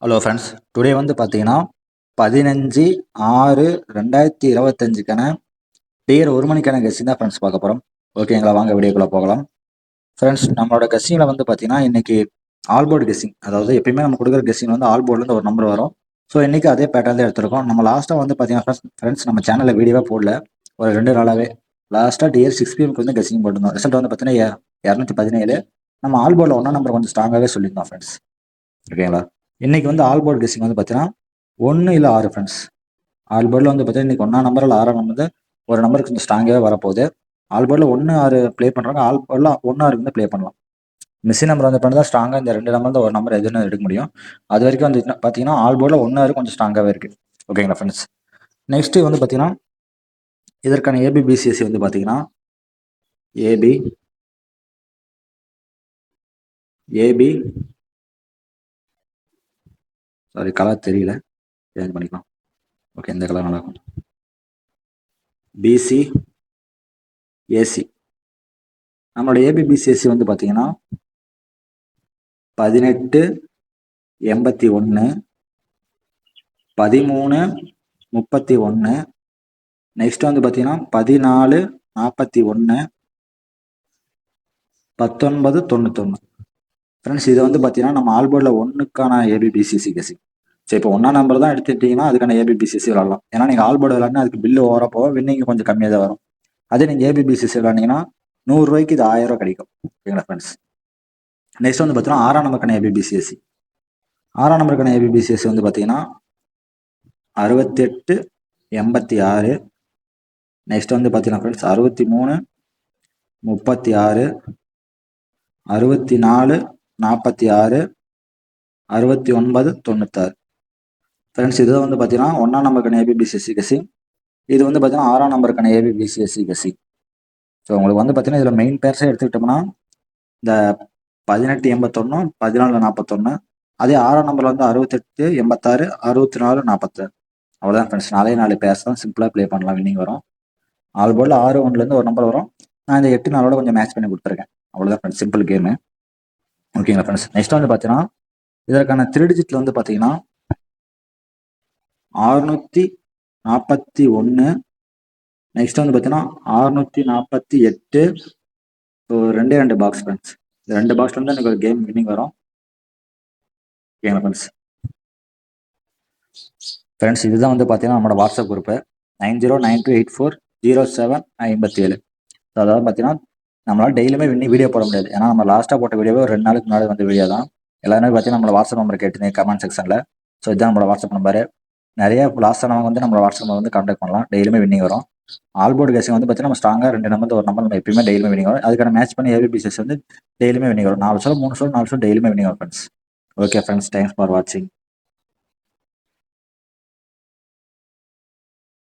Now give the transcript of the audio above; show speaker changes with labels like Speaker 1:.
Speaker 1: Hello friends, today வந்து பார்த்தீங்கன்னா 15/6/2025க்கான dear 1 மணிக்கான கெஸ்ஸிங் தான் ஃப்ரெண்ட்ஸ் பார்க்க போகிறோம். ஓகேங்களா, வாங்க வீடியோக்குள்ளே போகலாம். ஃப்ரெண்ட்ஸ், நம்மளோட கெஸ்ஸிங்கில் வந்து பார்த்தீங்கன்னா இன்னைக்கு ஆல்போர்டு கெஸ்ஸிங், அதாவது எப்பயுமே நம்ம கொடுக்குற கெஸ்ஸிங் வந்து ஆல்போர்ட்லேருந்து ஒரு நம்பர் வரும். ஸோ இன்னைக்கு அதே பேட்டர்ன் தான் எடுத்திருக்கோம். நம்ம லாஸ்ட்டாக வந்து பார்த்தீங்கன்னா ஃப்ரெண்ட்ஸ் நம்ம சேனலில் வீடியோவாக போடல, ஒரு 2 நாளாகவே. லாஸ்ட்டாக டியர் 6 PM வந்து கெஸ்ஸிங் போட்டிருந்தோம். ரிசல்ட் வந்து பார்த்தீங்கன்னா 217. நம்ம ஆல்போர்டில் 1 நம்பர் கொஞ்சம் ஸ்ட்ராங்காகவே சொல்லியிருந்தோம் ஃப்ரெண்ட்ஸ். ஓகேங்களா, இன்னைக்கு வந்து ஆல்போர்டு கெஸ்ஸிங் வந்து பார்த்தீங்கன்னா 1 இல்லை 6 ஃப்ரெண்ட்ஸ். ஆல்போர்டில் வந்து பார்த்தீங்கன்னா இன்னைக்கு 1 நம்பர் இல்லை 6 நம்பர் ஒரு நம்பருக்கு கொஞ்சம் ஸ்ட்ராங்காகவே வரப்போகுது. ஆல்போர்டில் 1 6 ப்ளே பண்ணுறாங்க, ஆல்போர்டில் 1 6 வந்து ப்ளே பண்ணலாம். மிஸ்ஸி நம்பர் வந்து பண்ணி தான் ஸ்ட்ராங்காக இந்த 2 நம்பர் தான் ஒரு நம்பர் எதுன்னு எடுக்க முடியும். அது வரைக்கும் வந்து பார்த்தீங்கன்னா ஆல்போர்டில் 1 6 கொஞ்சம் ஸ்ட்ராங்காகவே இருக்குது. ஓகேங்களா ஃப்ரெண்ட்ஸ், நெக்ஸ்ட்டு வந்து பார்த்தீங்கன்னா இதற்கான ஏபிபிசிஎஸ்சி வந்து பார்த்தீங்கன்னா ஏபி ஏபி சாரி கலர் தெரியல, சேஞ்ச் பண்ணிக்கலாம். ஓகே, இந்த கலர் நல்லாயிருக்கும். B C A C. நம்மளோட ஏபிபிசிஎஸ்சி வந்து பார்த்தீங்கன்னா 1881 1331. நெக்ஸ்ட் வந்து பார்த்தீங்கன்னா 1441 1991. ஃப்ரெண்ட்ஸ், இது வந்து பார்த்தீங்கன்னா நம்ம ஆல்போர்டில் 1க்கான ஏபிபிசிசி கெஸ்ஸிங். சரி, இப்போ 1 நம்பர் தான் எடுத்துட்டீங்கன்னா அதுக்கான ஏபிபிசிசி விளாடலாம். ஏன்னா நீங்கள் ஆல்போர்டு விளாட்னா அதுக்கு பில்லு ஓவராக போக வின்னிங் கொஞ்சம் கம்மியாக தான் வரும். அதே நீங்கள் ஏபிபிசிசி விளாண்டிங்கன்னா 100 ரூபாய்க்கு இது 1000 ரூபா கிடைக்கும். ஓகேங்களா ஃப்ரெண்ட்ஸ், நெக்ஸ்ட் வந்து பார்த்தீங்கன்னா 6 நம்பருக்கான ஏபிபிசிஎஸ்சி. 6 நம்பருக்கான ஏபிபிசிஎஸ்சி வந்து பார்த்தீங்கன்னா 6886. நெக்ஸ்ட் வந்து பார்த்தீங்கன்னா ஃப்ரெண்ட்ஸ் 63 36 64 46 69 96. ஃப்ரெண்ட்ஸ், இதுதான் வந்து பார்த்தீங்கன்னா 1 நம்பருக்கான ஏபிபிசிஎஸ்சி கெஸ்ஸிங். இது வந்து பார்த்தீங்கன்னா 6 நம்பருக்கான ஏபிபிசிஎஸ்சி கெஸ்ஸிங். ஸோ உங்களுக்கு வந்து பார்த்தீங்கன்னா இதில் மெயின் பேர்ஸே எடுத்துக்கிட்டோம்னா இந்த 1881 1441. அதே 6 நம்பர் வந்து 68 86 64 46. அவ்வளோதான் ஃப்ரெண்ட்ஸ், 4 பேர்ஸ் தான் சிம்பிளாக ப்ளே பண்ணலாம், வின்னிங் வரும். ஆல்போர்டில் 6 1லேருந்து ஒரு நம்பர் வரும். நான் இந்த 8 4ஓட கொஞ்சம் மேட்ச் பண்ணி கொடுத்துருக்கேன். அவ்வளோதான் ஃப்ரெண்ட்ஸ், சிம்பிள் கேமு. ஓகேங்களா ஃப்ரெண்ட்ஸ், நெக்ஸ்ட் வந்து பார்த்தீங்கன்னா இதற்கான 3 டிஜிட்டில் வந்து பார்த்தீங்கன்னா 641. நெக்ஸ்ட் வந்து பார்த்தீங்கன்னா 648. So 2 box friends. இந்த 2 பாக்ஸ்ல இருந்து எனக்கு ஒரு கேம் வின்னிங் வரும். ஓகேங்களா ஃப்ரெண்ட்ஸ், இதுதான் வந்து பார்த்தீங்கன்னா நம்மளோட வாட்ஸ்அப் குரூப்பு 9092840757. அதாவது பார்த்தீங்கன்னா நம்மளால டெய்லியுமே வீடியோ போட முடியாது. ஏன்னா நம்ம லாஸ்ட்டாக போட்ட வீடியோவே ஒரு 2 நாளுக்கு முன்னாடி வந்து வீடியோ தான். எல்லாருமே பார்த்தீங்கன்னா நம்மளோட வாட்ஸ்அப் நம்பர் கேட்டுருந்தீங்க கமெண்ட் செக்ஷனில். ஸோ இதுதான் நம்மளோட வாட்ஸ்அப் நம்பர். நிறைய லாஸ்ட்டாக வந்து நம்மளோட வாட்ஸ்அப் நம்பர் வந்து கான்டாக்ட் பண்ணலாம். டெய்லியுமே வின்னிங் வரும். ஆல்போர்டு கேசிங் வந்து பார்த்தீங்கன்னா நம்ம ஸ்ட்ராங்காக 2 நம்பர் ஒரு நம்பர் நம்ம எப்பயுமே டெய்லியுமே வின்னிங் வரும். அதுக்கான மேட்ச் பண்ணி ஏபிபிசிஎஸ் வந்து டெய்லியுமே வின்னிங் வரும். 4 சொல்ல 3 சொல்ல 4 சொல்ல டெய்லியுமே வின்னிங் வரும் friends. Okay friends, thanks for வாட்சிங்.